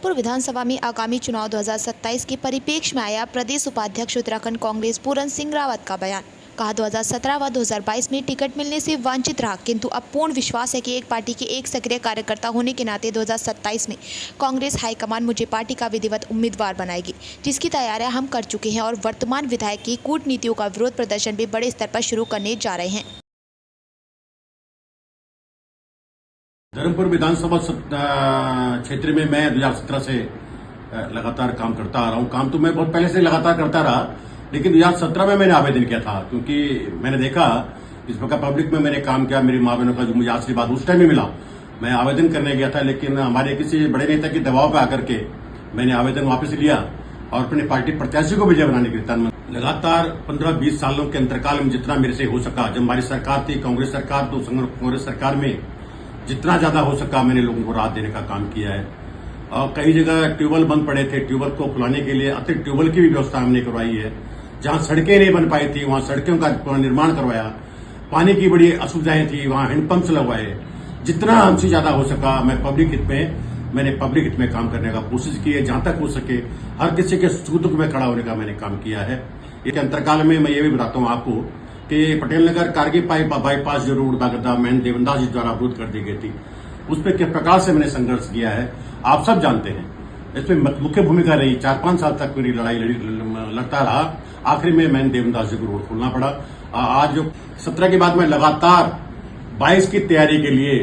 धर्मपुर विधानसभा में आगामी चुनाव 2027 के परिप्रेक्ष्य में आया प्रदेश उपाध्यक्ष उत्तराखंड कांग्रेस पूरन सिंह रावत का बयान। कहा 2017 व 2022 में टिकट मिलने से वंचित रहा, किंतु अब पूर्ण विश्वास है कि एक पार्टी के एक सक्रिय कार्यकर्ता होने के नाते 2027 में कांग्रेस हाईकमान मुझे पार्टी का विधिवत उम्मीदवार बनाएगी, जिसकी तैयारियां हम कर चुके हैं और वर्तमान विधायक की कूटनीतियों का विरोध प्रदर्शन भी बड़े स्तर पर शुरू करने जा रहे हैं। धर्मपुर विधानसभा क्षेत्र में मैं 2017 से लगातार काम करता आ रहा हूं। काम तो मैं बहुत पहले से लगातार करता रहा, लेकिन 2017 में मैंने आवेदन किया था, क्योंकि मैंने देखा इस प्रकार पब्लिक में मैंने काम किया। मेरी माँ बहनों का जो मुझे आशीर्वाद उस टाइम में मिला, मैं आवेदन करने गया था, लेकिन हमारे किसी बड़े नेता के दबाव पर आकर के मैंने आवेदन वापस लिया और अपने पार्टी प्रत्याशी को विजय बनाने के लिए तन मन लगातार 15-20 सालों के अंतरकाल में जितना मेरे से हो सका, जब हमारी सरकार थी कांग्रेस सरकार, तो कांग्रेस सरकार में जितना ज्यादा हो सका मैंने लोगों को राहत देने का काम किया है। और कई जगह ट्यूबवेल बंद पड़े थे, ट्यूबवेल को खुलाने के लिए अतिरिक्त ट्यूबवेल की भी व्यवस्था हमने करवाई है। जहां सड़कें नहीं बन पाई थी वहां सड़कों का निर्माण करवाया। पानी की बड़ी असुविधाएं थी, वहां हैंडपंप्स लगवाए। जितना हमसे ज्यादा हो सका मैंने पब्लिक हित में काम करने का कोशिश की है। जहां तक हो सके हर किसी के सुख दुख में खड़ा होने का मैंने काम किया है। इस अंतरकाल में मैं ये भी बताता हूं आपको कि पटेल नगर कारगिल बाईपास जो रोड बागदा मैन देवनदास जी द्वारा अवरोध कर दी गई थी, उस पर किस प्रकार से मैंने संघर्ष किया है आप सब जानते हैं। इसमें मुख्य भूमिका रही, 4-5 साल तक मेरी लड़ाई लड़ता रहा। आखिर में मैंने देवनदास जी को रोड खोलना पड़ा। आज जो 17 के बाद मैं लगातार 22 की तैयारी के लिए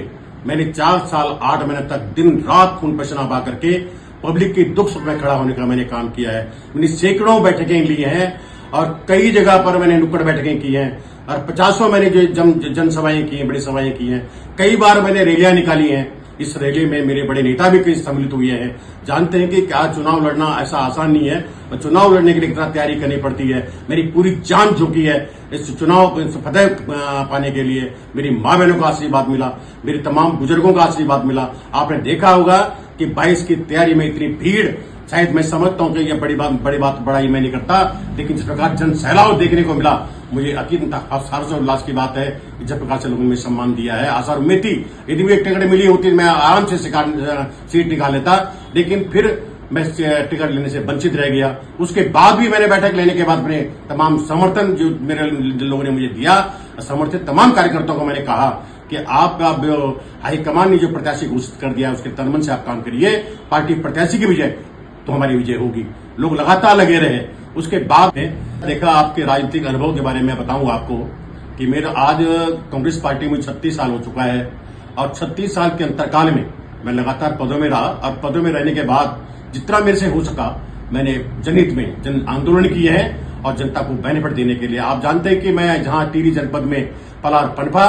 मैंने 4 साल 8 महीने तक दिन रात खून पसीना बहा करके पब्लिक की दुख सुख में खड़ा होने का मैंने काम किया है। मैंने सैकड़ों बैठकें ली हैं और कई जगह पर मैंने नुक्कड़ बैठकें की हैं और 50 मैंने जो जनसभाएं की हैं, बड़ी सभाएं की हैं। कई बार मैंने रैलियां निकाली हैं। इस रैली में मेरे बड़े नेता भी कई सम्मिलित हुए हैं। जानते हैं कि क्या चुनाव लड़ना ऐसा आसान नहीं है और चुनाव लड़ने के लिए कितना तैयारी करनी पड़ती है। मेरी पूरी जान झोंकी है इस चुनाव फतेह पाने के लिए। मेरी माँ बहनों का आशीर्वाद मिला, मेरे तमाम बुजुर्गों का आशीर्वाद मिला। आपने देखा होगा कि 22 की तैयारी में इतनी भीड़, शायद मैं समझता हूं कि यह बड़ाई मैं नहीं करता, लेकिन जिस प्रकार जन सैलाब देखने को मिला, मुझे यकीन था, हर्ष और उल्लास की बात है कि जिस प्रकार से लोगों ने सम्मान दिया है। आशा और उम्मीद थी यदि मुझे टिकट मिली होती मैं आराम से सीट निकाल लेता, लेकिन फिर मैं टिकट लेने से वंचित रह गया। उसके बाद भी मैंने बैठक लेने के बाद अपने तमाम समर्थन जो मेरे लोगों ने मुझे दिया, समर्थित तमाम कार्यकर्ताओं को मैंने कहा कि आपका हाईकमान ने जो प्रत्याशी घोषित कर दिया उसके तन मन से आप काम करिए, पार्टी प्रत्याशी की विजय तो हमारी विजय होगी। लोग लगातार लगे रहे। उसके बाद में देखा आपके राजनीतिक अनुभव के बारे में बताऊं आपको कि मेरा आज कांग्रेस पार्टी में 36 साल हो चुका है और 36 साल के अंतरकाल में मैं लगातार पदों में रहा और पदों में रहने के बाद जितना मेरे से हो सका मैंने जनहित में जन आंदोलन किए हैं और जनता को बेनिफिट देने के लिए। आप जानते हैं कि मैं जहां टिहरी जनपद में पला और पनपा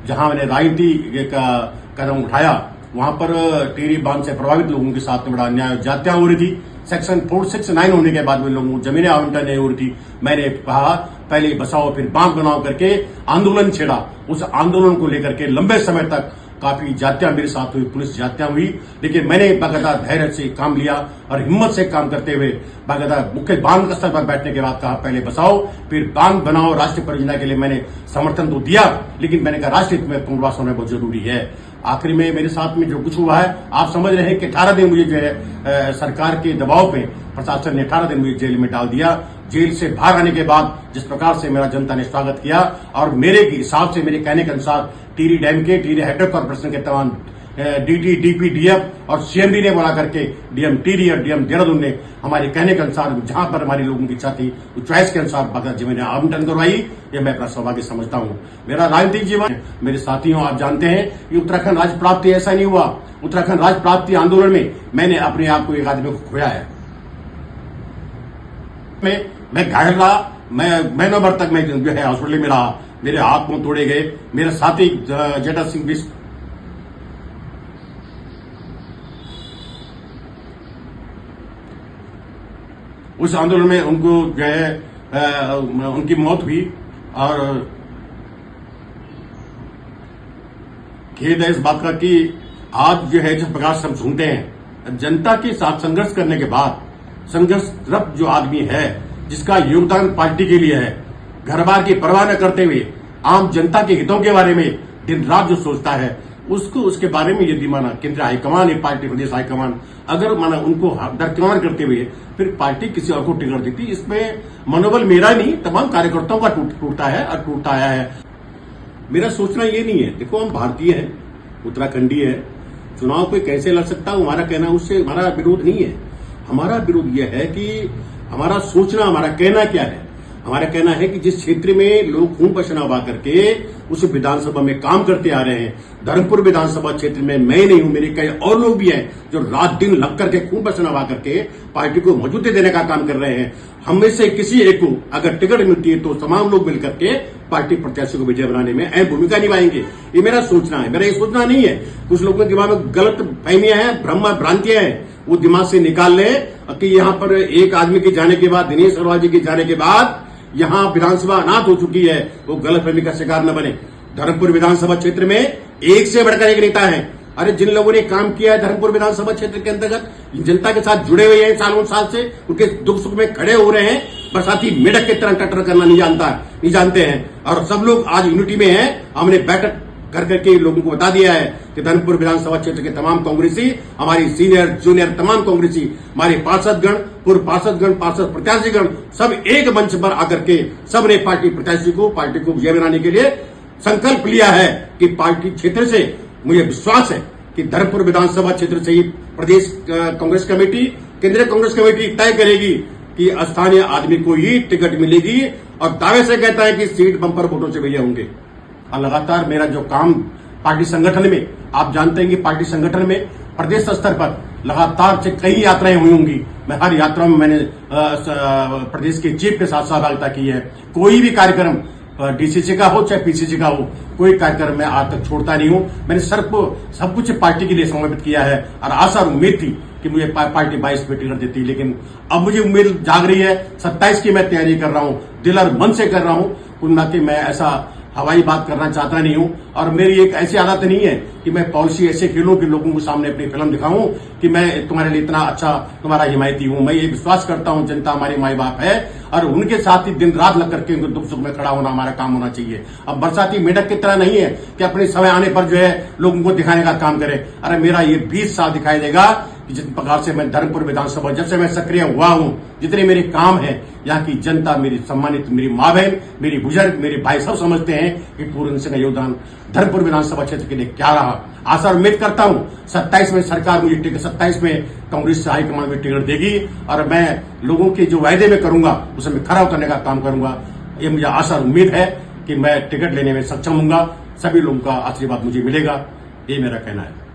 जहां मैंने राजनीति का कदम उठाया, वहां पर टिहरी बांध से प्रभावित लोगों के साथ में बड़ा अन्याय जातियां हो रही थी। सेक्शन 469 होने के बाद में लोगों को जमीनें आवंटन नहीं हो रही थी। मैंने कहा पहले बसाओ फिर बांध बनाओ करके आंदोलन छेड़ा। उस आंदोलन को लेकर के लंबे समय तक काफी जातियां मेरे साथ हुई, पुलिस जातियां हुई, लेकिन मैंने बाकायदा धैर्य से काम लिया और हिम्मत से काम करते हुए बाकायदा मुख्य बांध स्थल पर बैठने के बाद कहा पहले बसाओ फिर बांध बनाओ। राष्ट्रीय परियोजना के लिए मैंने समर्थन तो दिया, लेकिन मैंने कहा राष्ट्र हित में पुनर्वास होना बहुत जरूरी है। आखिर में मेरे साथ में जो कुछ हुआ है आप समझ रहे हैं कि 18 दिन मुझे जो है सरकार के दबाव में प्रशासन ने 18 दिन मुझे जेल में डाल दिया। जेल से बाहर आने के बाद जिस प्रकार से मेरा जनता ने स्वागत किया और मेरे हिसाब से मेरे कहने के अनुसार टिहरी डैम के टिहरी हेडर कॉर्पोरेशन के तमाम डीटी डीपी डीएफ और सीएमडी ने बुला करके डीएम टिहरी और डीएम देहरादून ने हमारे कहने के अनुसार जहां पर हमारे लोगों की इच्छा थी उस चॉइस के अनुसार बाकायदा जमीन आवंटन करवाई। ये मैं अपना सौभाग्य समझता हूं। मेरा राजनीतिक जीवन, मेरे साथियों आप जानते हैं कि उत्तराखंड राज्य प्राप्ति ऐसा नहीं हुआ। उत्तराखंड राज्य प्राप्ति आंदोलन में मैंने अपने आप को एक आदमी को खोया है। मैं घायल रहा, मैं महीनों भर तक मैं जो है हॉस्पिटल में रहा, मेरे हाथ मुंह तोड़े गए। मेरे साथी जेठा सिंह भी उस आंदोलन में उनको जो है उनकी मौत हुई और खेद है इस बात का कि आज जो है जिस प्रकार से हम सुनते हैं जनता के साथ संघर्ष करने के बाद संघर्षरत जो आदमी है जिसका योगदान पार्टी के लिए है, घर बार की परवाह न करते हुए आम जनता के हितों के बारे में दिन रात जो सोचता है, उसको उसके बारे में यदि माना केंद्रीय हाईकमान या पार्टी प्रदेश हाईकमान अगर माना उनको दरकिनार करते हुए फिर पार्टी किसी और को टिकट देती, इसमें मनोबल मेरा नहीं तमाम कार्यकर्ताओं का टूटता है और टूटता आया है। मेरा सोचना ये नहीं है, देखो हम भारतीय हैं, उत्तराखंडी है, चुनाव कोई कैसे लड़ सकता है हमारा कहना, उससे हमारा विरोध नहीं है। हमारा विरोध यह है कि हमारा सोचना, हमारा कहना क्या है, हमारा कहना है कि जिस क्षेत्र में लोग खून पसीना बहा करके उस विधानसभा में काम करते आ रहे हैं, धर्मपुर विधानसभा क्षेत्र में मैं नहीं हूं, मेरे कई और लोग भी हैं जो रात दिन लग करके खून पसीना बहा करके पार्टी को मजबूती देने का काम कर रहे हैं। हम में से किसी एक को अगर टिकट मिलती है तो तमाम लोग मिलकर के पार्टी प्रत्याशी को विजय बनाने में अहम भूमिका निभाएंगे। ये मेरा सोचना है, मेरा ये सोचना नहीं है। कुछ लोगों के दिमाग में गलत फहमियां हैं, भ्रांतियां हैं, वो दिमाग से निकाल ले कि यहाँ पर एक आदमी के जाने के बाद, दिनेश अग्रवाल जी के जाने के बाद यहां विधानसभा अनाथ हो चुकी है, वो गलतफहमी का शिकार न बने। धर्मपुर विधानसभा क्षेत्र में एक से बढ़कर एक नेता है। अरे जिन लोगों ने काम किया है धर्मपुर विधानसभा क्षेत्र के अंतर्गत, जनता के साथ जुड़े हुए हैं सालों साल से, उनके दुख सुख में खड़े हो रहे हैं, बरसाती मेढक की तरह टटर करना नहीं जानते हैं। और सब लोग आज यूनिटी में हैं। हमने बैठक कर करके लोगों को बता दिया है कि धर्मपुर विधानसभा क्षेत्र के तमाम कांग्रेसी, हमारी सीनियर जूनियर तमाम कांग्रेसी, हमारे पार्षदगण, पूर्व पार्षदगण, पार्षद प्रत्याशीगण सब एक मंच पर आकर के सबने पार्टी प्रत्याशी को, पार्टी को विजय बनाने के लिए संकल्प लिया है कि पार्टी क्षेत्र से मुझे विश्वास है कि धर्मपुर विधानसभा क्षेत्र से ही प्रदेश कांग्रेस कमेटी, केंद्रीय कांग्रेस कमेटी तय करेगी कि स्थानीय आदमी को ही टिकट मिलेगी और दावे से कहता है कि सीट बंपर वोटों से विजय होंगे। और लगातार मेरा जो काम पार्टी संगठन में, आप जानते हैं कि पार्टी संगठन में प्रदेश स्तर पर लगातार से कई यात्राएं हुई होंगी। मैं हर यात्रा में मैंने प्रदेश के चीफ के साथ सहभागिता की है। कोई भी कार्यक्रम डीसीसी का हो चाहे पीसीसी का हो, कोई कार्यक्रम मैं आज तक छोड़ता नहीं हूं। मैंने सब कुछ पार्टी के लिए समर्पित किया है और आशा और उम्मीद थी कि मुझे पार्टी 22 पे टिकट देती, लेकिन अब मुझे उम्मीद जाग रही है। 27 की मैं तैयारी कर रहा हूं, दिल और मन से कर रहा हूं। कुल मिला के मैं ऐसा हवाई बात करना चाहता नहीं हूं और मेरी एक ऐसी आदत नहीं है कि मैं पॉलिसी ऐसे खेलूं कि लोगों के सामने अपनी फिल्म दिखाऊं कि मैं तुम्हारे लिए इतना अच्छा तुम्हारा हिमायती हूं। मैं ये विश्वास करता हूं जनता हमारे माई बाप है और उनके साथ ही दिन रात लग करके उनके दुख सुख में खड़ा होना हमारा काम होना चाहिए। अब बरसाती मेढक की तरह नहीं है कि अपने समय आने पर जो है लोगों को दिखाने का काम करे। अरे मेरा ये 20 साल दिखाई देगा कि जिस प्रकार से मैं धर्मपुर विधानसभा जब से मैं सक्रिय हुआ हूं, जितने मेरे काम हैं, यहाँ की जनता, मेरी सम्मानित मेरी माँ बहन, मेरी बुजुर्ग, मेरे भाई सब समझते हैं कि पूर्ण सिंह का योगदान धर्मपुर विधानसभा क्षेत्र के लिए क्या रहा। आशा और उम्मीद करता हूं 27 में सरकार मुझे टिकट, 27 में कांग्रेस हाईकमान में टिकट देगी और मैं लोगों के जो वायदे में करूंगा उसे मैं खरा उतरने का काम करूंगा। ये मुझे आशा और उम्मीद है कि मैं टिकट लेने में सक्षम हूंगा, सभी लोगों का आशीर्वाद मुझे मिलेगा, ये मेरा कहना है।